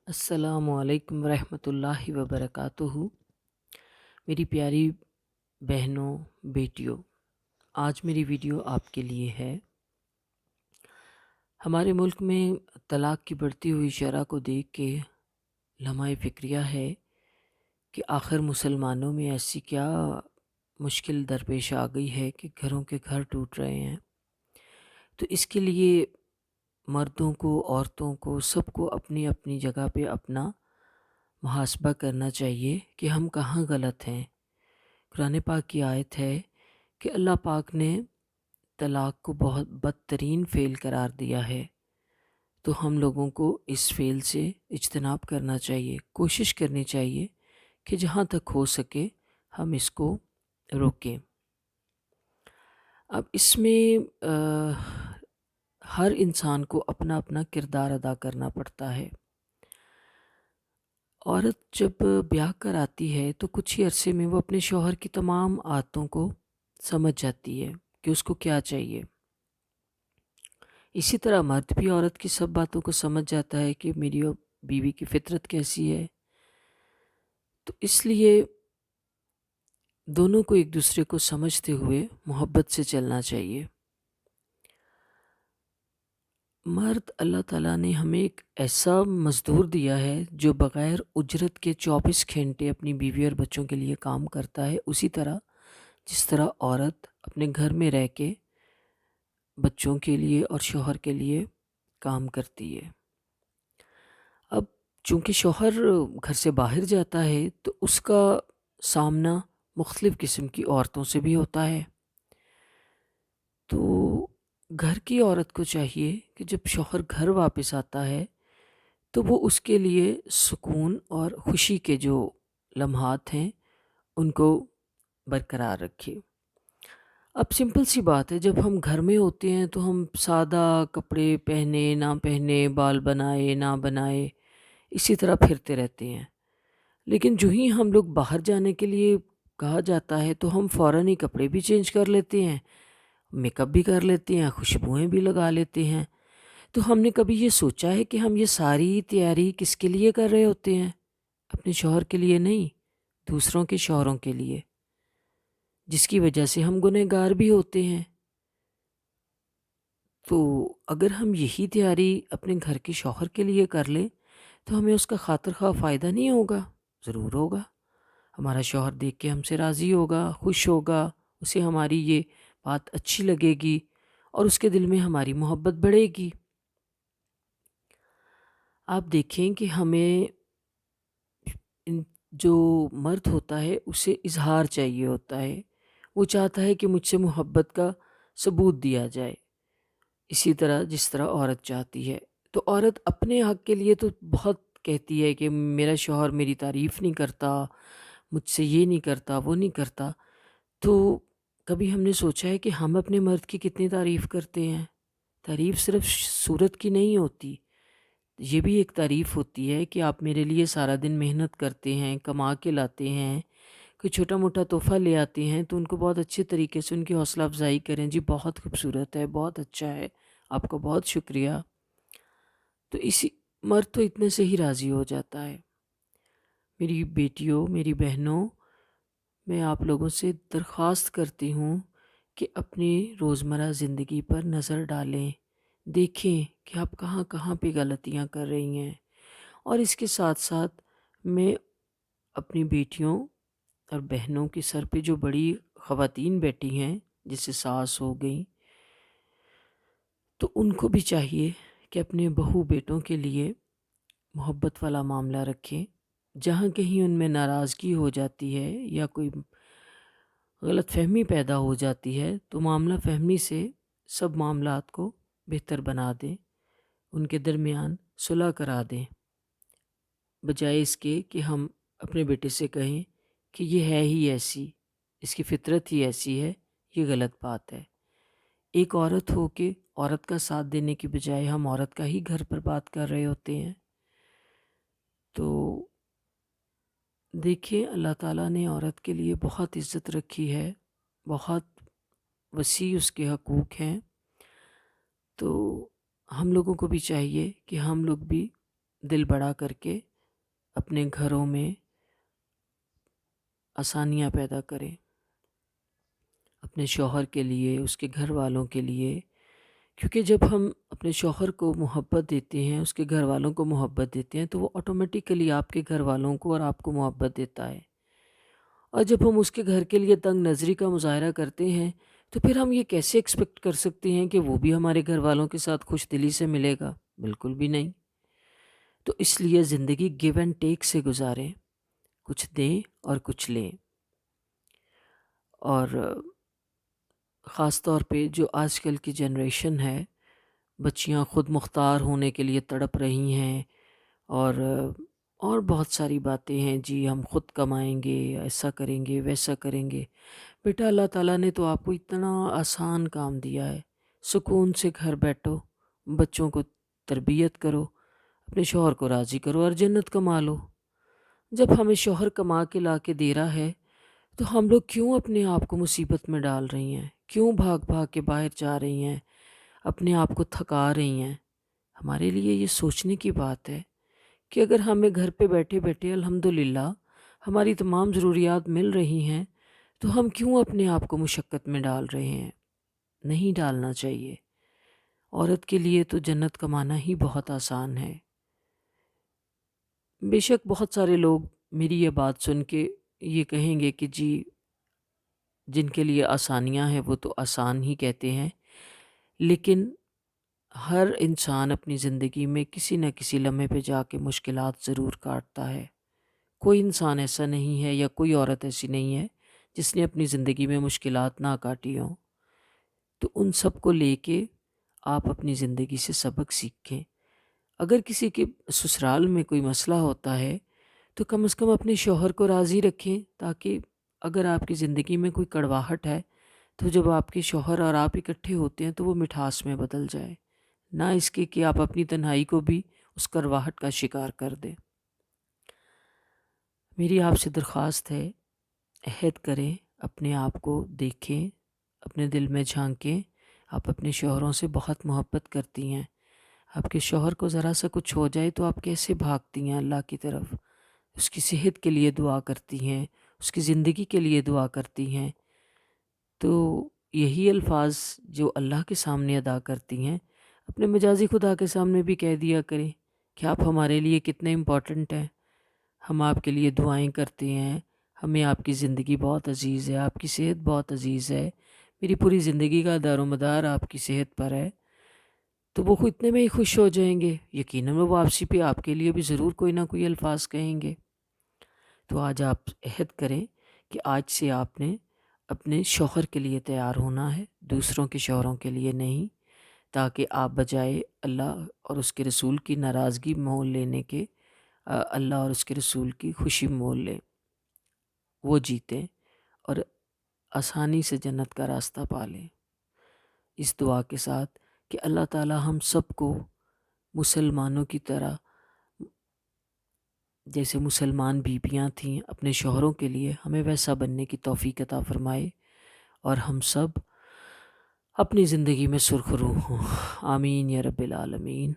السلام علیکم ورحمۃ اللہ وبرکاتہ۔ میری پیاری بہنوں، بیٹیوں، آج میری ویڈیو آپ کے لیے ہے۔ ہمارے ملک میں طلاق کی بڑھتی ہوئی شرح کو دیکھ کے لمحہ فکریہ ہے کہ آخر مسلمانوں میں ایسی کیا مشکل درپیش آ گئی ہے کہ گھروں کے گھر ٹوٹ رہے ہیں۔ تو اس کے لیے مردوں کو، عورتوں کو، سب کو اپنی اپنی جگہ پہ اپنا محاسبہ کرنا چاہیے کہ ہم کہاں غلط ہیں۔ قرآن پاک کی آیت ہے کہ اللہ پاک نے طلاق کو بہت بدترین فعل قرار دیا ہے، تو ہم لوگوں کو اس فعل سے اجتناب کرنا چاہیے، کوشش کرنی چاہیے کہ جہاں تک ہو سکے ہم اس کو روکیں۔ اب اس میں ہر انسان کو اپنا اپنا کردار ادا کرنا پڑتا ہے۔ عورت جب بیاہ کر آتی ہے تو کچھ ہی عرصے میں وہ اپنے شوہر کی تمام عادتوں کو سمجھ جاتی ہے کہ اس کو کیا چاہیے۔ اسی طرح مرد بھی عورت کی سب باتوں کو سمجھ جاتا ہے کہ میری بیوی کی فطرت کیسی ہے۔ تو اس لیے دونوں کو ایک دوسرے کو سمجھتے ہوئے محبت سے چلنا چاہیے۔ مرد، اللہ تعالیٰ نے ہمیں ایک ایسا مزدور دیا ہے جو بغیر اجرت کے 24 گھنٹے اپنی بیوی اور بچوں کے لیے کام کرتا ہے، اسی طرح جس طرح عورت اپنے گھر میں رہ کے بچوں کے لیے اور شوہر کے لیے کام کرتی ہے۔ اب چونکہ شوہر گھر سے باہر جاتا ہے تو اس کا سامنا مختلف قسم کی عورتوں سے بھی ہوتا ہے۔ تو گھر کی عورت کو چاہیے کہ جب شوہر گھر واپس آتا ہے تو وہ اس کے لیے سکون اور خوشی کے جو لمحات ہیں ان کو برقرار رکھے۔ اب سمپل سی بات ہے، جب ہم گھر میں ہوتے ہیں تو ہم سادہ کپڑے پہنے نہ پہنے، بال بنائے نہ بنائے، اسی طرح پھرتے رہتے ہیں۔ لیکن جو ہی ہم لوگ باہر جانے کے لیے کہا جاتا ہے تو ہم فوراً ہی کپڑے بھی چینج کر لیتے ہیں، میک اپ بھی کر لیتے ہیں، خوشبوئیں بھی لگا لیتے ہیں۔ تو ہم نے کبھی یہ سوچا ہے کہ ہم یہ ساری تیاری کس کے لیے کر رہے ہوتے ہیں؟ اپنے شوہر کے لیے نہیں، دوسروں کے شوہروں کے لیے، جس کی وجہ سے ہم گنہگار بھی ہوتے ہیں۔ تو اگر ہم یہی تیاری اپنے گھر کے شوہر کے لیے کر لیں تو ہمیں اس کا خاطر خواہ فائدہ نہیں ہوگا؟ ضرور ہوگا۔ ہمارا شوہر دیکھ کے ہم سے راضی ہوگا، خوش ہوگا، اسے ہماری یہ بات اچھی لگے گی اور اس کے دل میں ہماری محبت بڑھے گی۔ آپ دیکھیں کہ ہمیں جو مرد ہوتا ہے اسے اظہار چاہیے ہوتا ہے، وہ چاہتا ہے کہ مجھ سے محبت کا ثبوت دیا جائے، اسی طرح جس طرح عورت چاہتی ہے۔ تو عورت اپنے حق کے لیے تو بہت کہتی ہے کہ میرا شوہر میری تعریف نہیں کرتا، مجھ سے یہ نہیں کرتا، وہ نہیں کرتا۔ تو کبھی ہم نے سوچا ہے کہ ہم اپنے مرد کی کتنی تعریف کرتے ہیں؟ تعریف صرف صورت کی نہیں ہوتی، یہ بھی ایک تعریف ہوتی ہے کہ آپ میرے لیے سارا دن محنت کرتے ہیں، کما کے لاتے ہیں، کوئی چھوٹا موٹا تحفہ لے آتے ہیں تو ان کو بہت اچھے طریقے سے ان کی حوصلہ افزائی کریں، جی بہت خوبصورت ہے، بہت اچھا ہے، آپ کا بہت شکریہ۔ تو اسی مرد تو اتنے سے ہی راضی ہو جاتا ہے۔ میری بیٹیوں، میری بہنوں، میں آپ لوگوں سے درخواست کرتی ہوں کہ اپنی روزمرہ زندگی پر نظر ڈالیں، دیکھیں کہ آپ کہاں کہاں پہ غلطیاں کر رہی ہیں، اور اس کے ساتھ ساتھ میں اپنی بیٹیوں اور بہنوں کے سر پہ جو بڑی خواتین بیٹھی ہیں جیسے ساس ہو گئیں، تو ان کو بھی چاہیے کہ اپنے بہو بیٹوں کے لیے محبت والا معاملہ رکھیں۔ جہاں کہیں ان میں ناراضگی ہو جاتی ہے یا کوئی غلط فہمی پیدا ہو جاتی ہے تو معاملہ فہمی سے سب معاملات کو بہتر بنا دیں، ان کے درمیان صلح کرا دیں، بجائے اس کے کہ ہم اپنے بیٹے سے کہیں کہ یہ ہے ہی ایسی، اس کی فطرت ہی ایسی ہے۔ یہ غلط بات ہے۔ ایک عورت ہو کے عورت کا ساتھ دینے کی بجائے ہم عورت کا ہی گھر پر بات کر رہے ہوتے ہیں۔ تو دیکھیں، اللہ تعالیٰ نے عورت کے لیے بہت عزت رکھی ہے، بہت وسیع اس کے حقوق ہیں۔ تو ہم لوگوں کو بھی چاہیے کہ ہم لوگ بھی دل بڑا کر کے اپنے گھروں میں آسانیاں پیدا کریں، اپنے شوہر کے لیے، اس کے گھر والوں کے لیے، کیونکہ جب ہم اپنے شوہر کو محبت دیتے ہیں، اس کے گھر والوں کو محبت دیتے ہیں، تو وہ آٹومیٹیکلی آپ کے گھر والوں کو اور آپ کو محبت دیتا ہے۔ اور جب ہم اس کے گھر کے لیے تنگ نظری کا مظاہرہ کرتے ہیں تو پھر ہم یہ کیسے ایکسپیکٹ کر سکتے ہیں کہ وہ بھی ہمارے گھر والوں کے ساتھ خوش دلی سے ملے گا؟ بالکل بھی نہیں۔ تو اس لیے زندگی گیو اینڈ ٹیک سے گزاریں، کچھ دیں اور کچھ لیں۔ اور خاص طور پہ جو آج کل کی جنریشن ہے، بچیاں خود مختار ہونے کے لیے تڑپ رہی ہیں، اور بہت ساری باتیں ہیں، جی ہم خود کمائیں گے، ایسا کریں گے، ویسا کریں گے۔ بیٹا اللہ تعالیٰ نے تو آپ کو اتنا آسان کام دیا ہے، سکون سے گھر بیٹھو، بچوں کو تربیت کرو، اپنے شوہر کو راضی کرو اور جنت کما لو۔ جب ہمیں شوہر کما کے لا کے دے رہا ہے تو ہم لوگ کیوں اپنے آپ کو مصیبت میں ڈال رہی ہیں؟ کیوں بھاگ بھاگ کے باہر جا رہی ہیں، اپنے آپ کو تھکا رہی ہیں؟ ہمارے لیے یہ سوچنے کی بات ہے کہ اگر ہمیں گھر پہ بیٹھے بیٹھے الحمدللہ ہماری تمام ضروریات مل رہی ہیں تو ہم کیوں اپنے آپ کو مشقت میں ڈال رہے ہیں؟ نہیں ڈالنا چاہیے۔ عورت کے لیے تو جنت کمانا ہی بہت آسان ہے۔ بے شک بہت سارے لوگ میری یہ بات سن کے یہ کہیں گے کہ جی جن کے لیے آسانیاں ہیں وہ تو آسان ہی کہتے ہیں، لیکن ہر انسان اپنی زندگی میں کسی نہ کسی لمحے پہ جا کے مشکلات ضرور کاٹتا ہے۔ کوئی انسان ایسا نہیں ہے یا کوئی عورت ایسی نہیں ہے جس نے اپنی زندگی میں مشکلات نہ کاٹی ہوں۔ تو ان سب کو لے کے آپ اپنی زندگی سے سبق سیکھیں۔ اگر کسی کے سسرال میں کوئی مسئلہ ہوتا ہے تو کم از کم اپنے شوہر کو راضی رکھیں، تاکہ اگر آپ کی زندگی میں کوئی کڑواہٹ ہے تو جب آپ کے شوہر اور آپ اکٹھے ہوتے ہیں تو وہ مٹھاس میں بدل جائے، نہ اس کے کہ آپ اپنی تنہائی کو بھی اس کڑواہٹ کا شکار کر دیں۔ میری آپ سے درخواست ہے، عہد کریں، اپنے آپ کو دیکھیں، اپنے دل میں جھانکیں۔ آپ اپنے شوہروں سے بہت محبت کرتی ہیں، آپ کے شوہر کو ذرا سا کچھ ہو جائے تو آپ کیسے بھاگتی ہیں اللہ کی طرف، اس کی صحت کے لیے دعا کرتی ہیں، اس کی زندگی کے لیے دعا کرتی ہیں۔ تو یہی الفاظ جو اللہ کے سامنے ادا کرتی ہیں، اپنے مجازی خدا کے سامنے بھی کہہ دیا کریں کہ آپ ہمارے لیے کتنے امپورٹنٹ ہیں، ہم آپ کے لیے دعائیں کرتے ہیں، ہمیں آپ کی زندگی بہت عزیز ہے، آپ کی صحت بہت عزیز ہے، میری پوری زندگی کا دار و مدار آپ کی صحت پر ہے۔ تو وہ اتنے میں ہی خوش ہو جائیں گے، یقیناً وہ واپسی پہ آپ کے لیے بھی ضرور کوئی نہ کوئی الفاظ کہیں گے۔ تو آج آپ عہد کریں کہ آج سے آپ نے اپنے شوہر کے لیے تیار ہونا ہے، دوسروں کے شوہروں کے لیے نہیں، تاکہ آپ بجائے اللہ اور اس کے رسول کی ناراضگی مول لینے کے اللہ اور اس کے رسول کی خوشی مول لیں، وہ جیتیں اور آسانی سے جنت کا راستہ پا لیں۔ اس دعا کے ساتھ کہ اللہ تعالی ہم سب کو مسلمانوں کی طرح، جیسے مسلمان بیویاں تھیں اپنے شوہروں کے لیے، ہمیں ویسا بننے کی توفیق عطا فرمائے اور ہم سب اپنی زندگی میں سرخرو ہوں۔ آمین یا رب العالمین۔